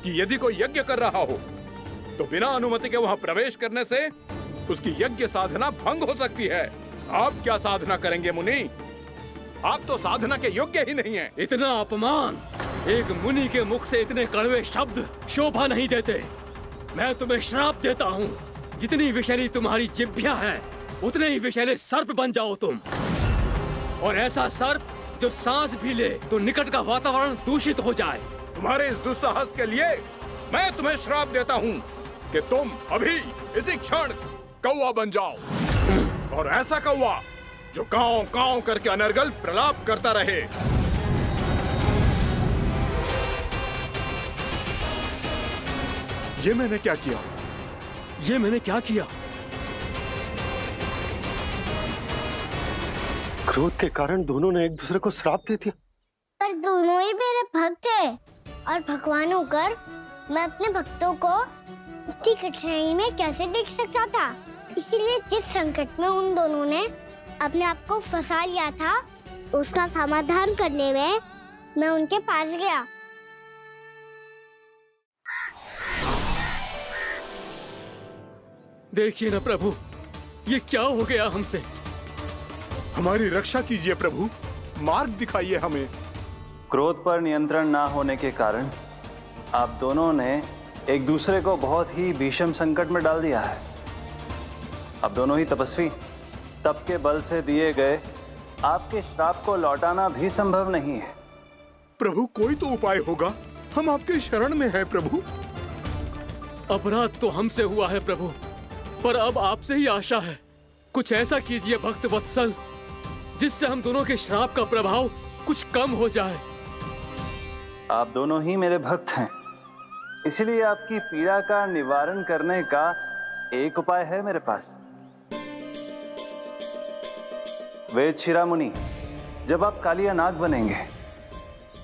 [SPEAKER 10] कि यदि कोई यज्ञ कर रहा हो तो बिना अनुमति के वहाँ प्रवेश करने से उसकी यज्ञ साधना भंग हो सकती है। आप क्या साधना करेंगे मुनि? आप तो साधना के योग्य ही नहीं हैं।
[SPEAKER 11] इतना अपमान! एक मुनि के मुख से इतने कड़वे शब्द शोभा नहीं देते। मैं तुम्हें श्राप देता हूँ, जितनी विषैली तुम्हारी जिह्वा है उतने ही विषैले सर्प बन जाओ तुम। और ऐसा सर्प जो सांस भी ले तो निकट का वातावरण दूषित हो जाए।
[SPEAKER 10] तुम्हारे इस दुस्साहस के लिए मैं तुम्हें श्राप देता हूँ कि तुम अभी इसी क्षण कौवा बन जाओ, और ऐसा कौवा जो कांव कांव करके अनर्गल प्रलाप करता रहे। ये मैंने क्या किया?
[SPEAKER 11] ये मैंने क्या किया?
[SPEAKER 14] क्रोध के कारण दोनों ने एक दूसरे को श्राप दे दिया।
[SPEAKER 3] पर दोनों ही मेरे भक्त हैं और भगवान होकर मैं अपने भक्तों को इतनी कठिनाई में कैसे देख सकता था। इसीलिए जिस संकट में उन दोनों ने अपने आप को फंसा लिया था, उसका समाधान करने में मैं उनके पास गया।
[SPEAKER 11] देखिए ना प्रभु, ये क्या हो गया हमसे?
[SPEAKER 10] हमारी रक्षा कीजिए प्रभु, मार्ग दिखाइए हमें।
[SPEAKER 5] क्रोध पर नियंत्रण ना होने के कारण आप दोनों ने एक दूसरे को बहुत ही भीषण संकट में डाल दिया है। अब दोनों ही तपस्वी, तप के बल से दिए गए आपके श्राप को लौटाना भी संभव नहीं है।
[SPEAKER 10] प्रभु कोई तो उपाय होगा, हम आपके शरण में हैं प्रभु।
[SPEAKER 11] अपराध तो हमसे हुआ है प्रभु, पर अब आपसे ही आशा है। कुछ ऐसा कीजिए भक्त वत्सल, जिससे हम दोनों के श्राप का प्रभाव कुछ कम हो जाए।
[SPEAKER 5] आप दोनों ही मेरे भक्त हैं, इसलिए आपकी पीड़ा का निवारण करने का एक उपाय है मेरे पास। वेद शिरामुनि, जब आप कालिया नाग बनेंगे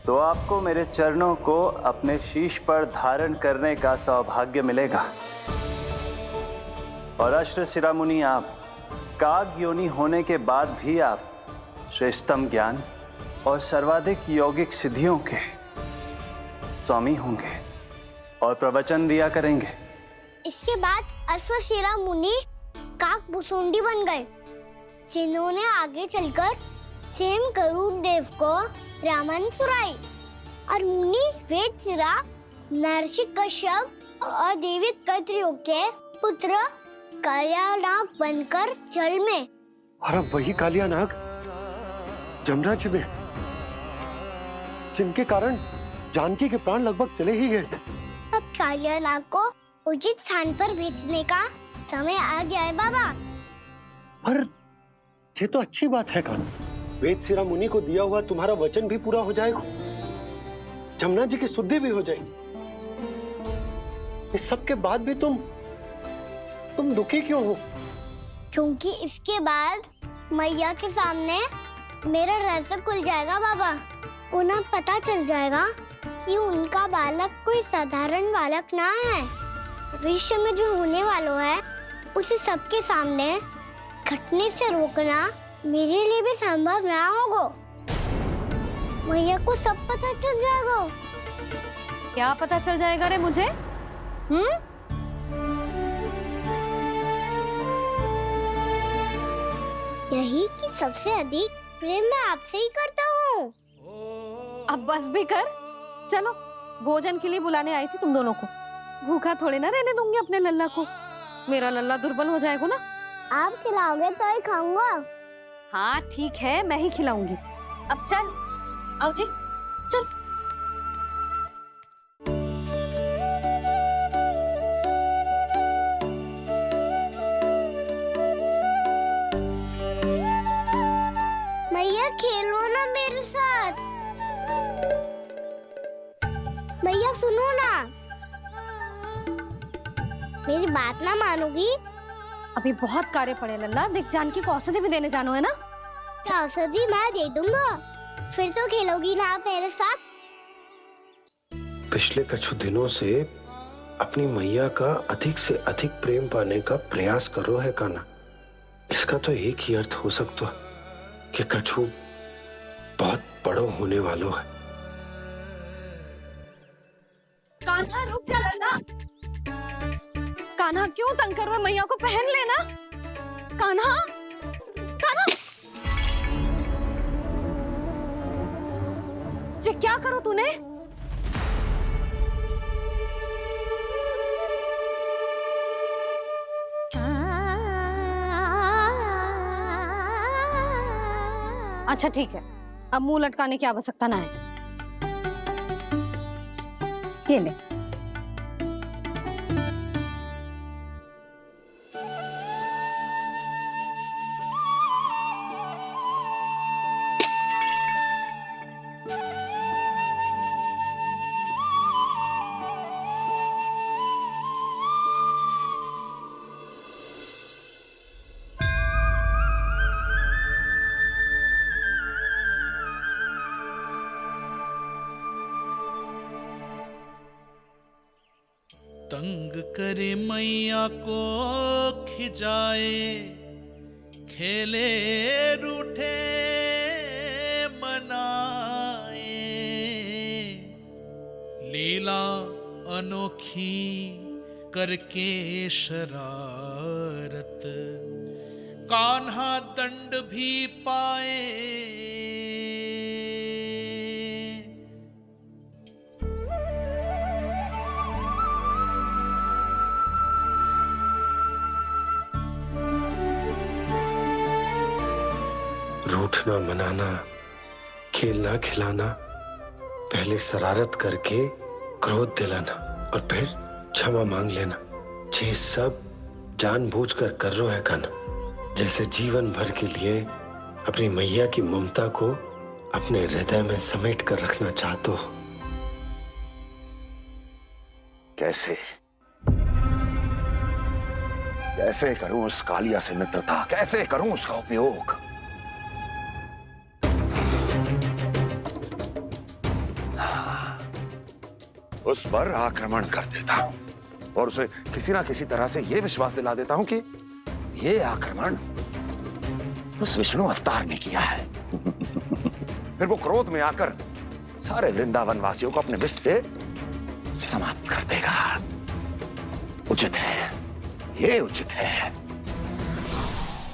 [SPEAKER 5] तो आपको मेरे चरणों को अपने शीश पर धारण करने का सौभाग्य मिलेगा। और अश्र शिरामुनि, आप काग योनि होने के बाद भी आप श्रेष्ठतम ज्ञान और सर्वाधिक यौगिक सिद्धियों के स्वामी होंगे और प्रवचन दिया करेंगे।
[SPEAKER 3] इसके बाद अश्वशिरा मुनि काकभूषुंडी बन गए, जिन्होंने आगे चलकर स्वयं गरुड़ देव को रामायण सुनाई। और मुनि वेदशिरा महर्षि कश्यप और देवी कत्रियों के पुत्र कालियानाग बनकर जल में।
[SPEAKER 14] और अब वही कालियानाग जमराज में, जिनके कारण जानकी के प्राण लगभग चले ही गए थे।
[SPEAKER 3] अब कालियानाग को उचित स्थान पर भेजने का समय आ गया है बाबा।
[SPEAKER 14] पर ये तो अच्छी बात है कान्हा, वेदशिरा मुनि को दिया हुआ तुम्हारा वचन भी पूरा हो जाएगा, जमुना जी की शुद्धि भी हो जाएगी। इस सब के बाद भी तुम दुखी क्यों हो?
[SPEAKER 3] क्योंकि इसके बाद मैया के सामने मेरा रहस्य खुल जाएगा बाबा। उन्हें पता चल जाएगा कि उनका बालक कोई साधारण बालक ना है। भविष्य में जो होने वाला है उसे सबके सामने घटने से रोकना मेरे लिए भी संभव ना होगा। मैया को सब पता चल जाएगा।
[SPEAKER 7] क्या पता चल जाएगा रे मुझे?
[SPEAKER 3] यही कि सबसे अधिक प्रेम मैं आपसे ही करता हूँ।
[SPEAKER 7] अब बस भी कर, चलो भोजन के लिए बुलाने आई थी तुम दोनों को। भूखा थोड़े ना रहने दूंगी अपने लल्ला को, मेरा लल्ला दुर्बल हो जाएगा ना।
[SPEAKER 3] आप खिलाओगे तो ही खाऊंगा।
[SPEAKER 7] हाँ ठीक है, मैं ही खिलाऊंगी। अब चल, आओ जी, चल।
[SPEAKER 3] मैया खेलो ना मेरे साथ। मैया सुनो ना, मेरी बात ना मानोगी?
[SPEAKER 7] अभी बहुत कार्य पड़े लल्ला, देख जानकी को औषधि भी देने जानो है ना।
[SPEAKER 3] औषधि मैं दे दूंगा, फिर तो खेलोगी ना आप मेरे साथ?
[SPEAKER 19] पिछले कुछ दिनों से अपनी मैया का अधिक से अधिक प्रेम पाने का प्रयास करो है कान्हा। इसका तो एक ही अर्थ हो सकता है कि कछु बहुत बड़ो होने वालों है।
[SPEAKER 7] कान्हा रुक जा लल्ला। कान्हा क्यों तंग कर रहा है? मैया को पहन लेना। कान्हा, कान्हा, ये क्या करो तूने? अच्छा ठीक है, अब मुंह लटकाने की आवश्यकता ना है। ये ले।
[SPEAKER 16] तंग करे मैया को खिजाए, खेले रूठे मनाए, लीला अनोखी करके शरारत, कान्हा दंड भी पाए।
[SPEAKER 19] रूठना मनाना, खेलना खिलाना, पहले शरारत करके क्रोध दिलाना और फिर क्षमा मांग लेना, ये सब जानबूझकर कर रहे है कान्हा। जैसे जीवन भर के लिए अपनी मैया की ममता को अपने हृदय में समेट कर रखना चाहते हो।
[SPEAKER 17] कैसे कैसे करूं उस कालिया से मित्रता, कैसे करूं उसका उपयोग? उस पर आक्रमण कर देता हूं और उसे किसी ना किसी तरह से यह विश्वास दिला देता हूं कि यह आक्रमण उस विष्णु अवतार ने किया है। फिर वो क्रोध में आकर सारे वृंदावन वासियों को अपने विष से समाप्त कर देगा। उचित है, ये उचित है।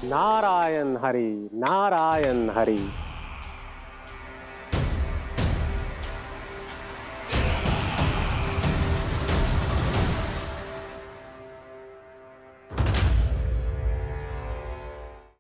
[SPEAKER 9] नारायण हरि, नारायण हरि।